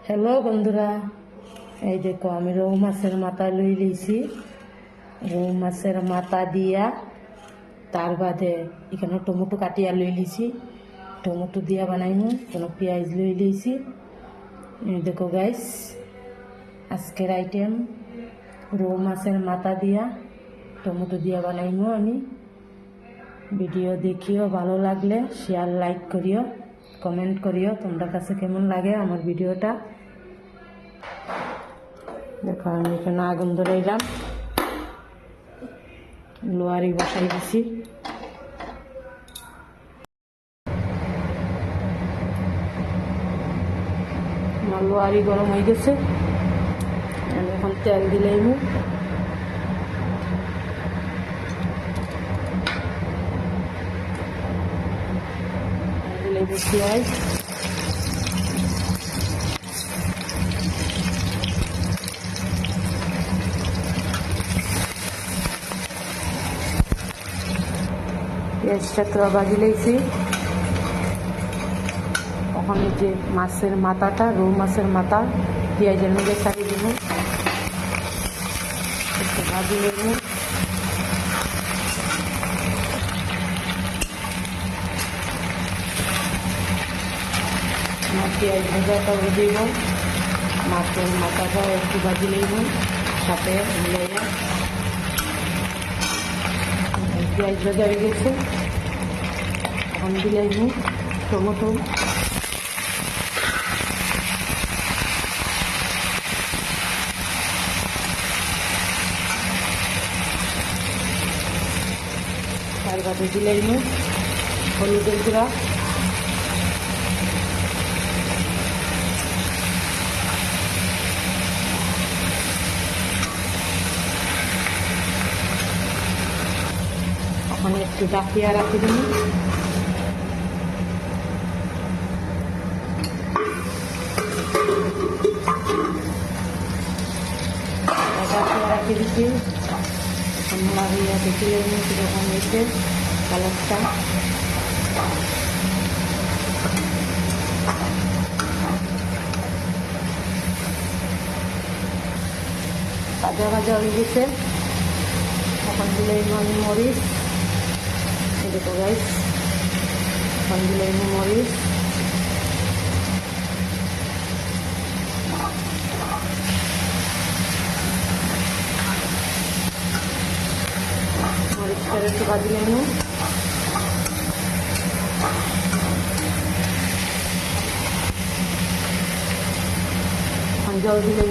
Hello বন্ধুরা, এই দেখো আমি রৌ মাছের মাথা লই লিয়েছি। রৌ মাছের মাথা দিয়া তার বাদে এখানে টমেটো কাটিয়া লই লিছি। টমেটো দিয়া বানাইমু, কোনো পেঁয়াজ লই লিয়েছি। এই দেখো গাইস, আজকের আইটেম রৌ মাছের মাথা দিয়া টমেটো দিয়া বানাইমু আমি। ভিডিও দেখিও, ভালো লাগলে শেয়ার লাইক করিও, কমেন্ট করিও তোমরা কাছে কেমন লাগে আমার ভিডিওটা। দেখো আমি এখানে আগুন ধরাইলাম, লোয়ারি বসাই দিছি। আমার লোয়ারি গরম হয়ে গেছে, আমি এখন তেল দিলাইমু। দিলাইমু পেঁয়াজ, পেঁয়াজটা তো ভাজি লাইছি। ওখানে যে মাছের মাথাটা, রৌ মাছের মাথা পেঁয়াজের মধ্যে ছাড়িয়ে দেবো, একটু ভাজি নেব। পেঁয়াজ ভাজাটাও দিব, মাছের মাথাটাও একটু ভাজি নেব, সাথে মিলাইয়া। পেঁয়াজ ভাজা হয়ে গেছে, এখন দিলাইব টমেটো। তার বাদে দিলাইব হলুদের গুঁড়া, এখন একটু ডাকিয়া রাখি দিন। ডাকিয়া রাখি দিচ্ছি, লাগিয়ে দেখি কীরকম হয়েছে কালারটা। ভাজা ভাজা হয়ে গেছে, এখন দিলে আমি মরিচ। দেখো গাইস, এখন দিলে মরিচ, মরিচটা একটু ভাজি নেব। এখন জল দিলে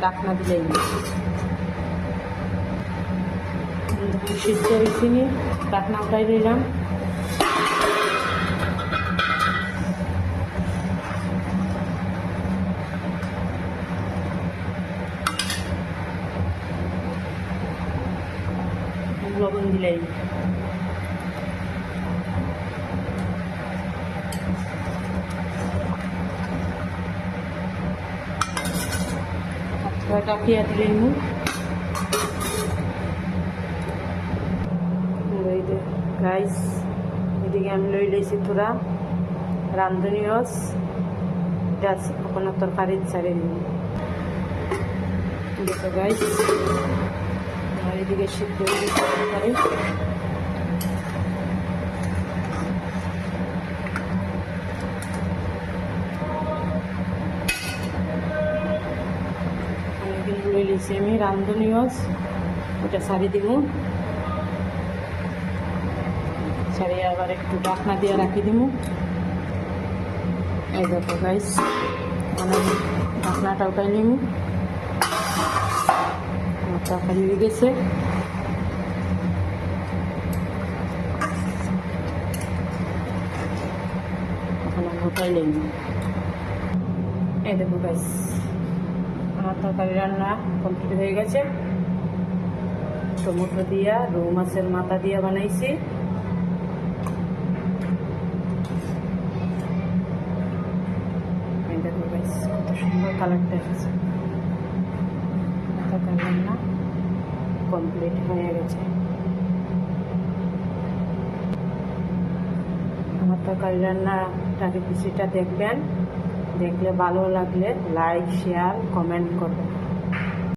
ডাকনা দিলেই সিদ্ধ হয়েছি, ডাকনা উঠাই দিলাম। লবণ দিলেই ডাকিয়া দিলেই গাইস। এদিকে আমি লই লইছি তোরা রান্ধনি রস, কোনো তরকারি ছাড়িয়ে দিন। দেখো গাইস, আমার এদিকে সিদ্ধ হয়ে গেছে তরকারি। লই লইছি আমি রান্ধনি রস, ওটা ছাড়িয়ে দিব। ছাড়িয়ে আবার একটু ঢাকনা দিয়ে রাখি দিব। এই দেখো গাইস, অনেক ঢাকনাটা উঠাই নিব। তরকারি হয়ে গেছে, এখন আমি উঠাই নিব। এই দেখো গাইস, আমার তরকারি রান্না কমপ্লিট হয়ে গেছে। টমেটো দিয়া রৌ মাছের মাথা দিয়া বানাইছি। দেখো গাইস, কত সুন্দর কালারটা এসেছে। তরকারি রান্না কমপ্লিট হয়ে গেছে। আমার তরকারি রান্নাটার রেসিপিটা দেখবেন, দেখলে ভালো লাগলে লাইক শেয়ার কমেন্ট করবেন।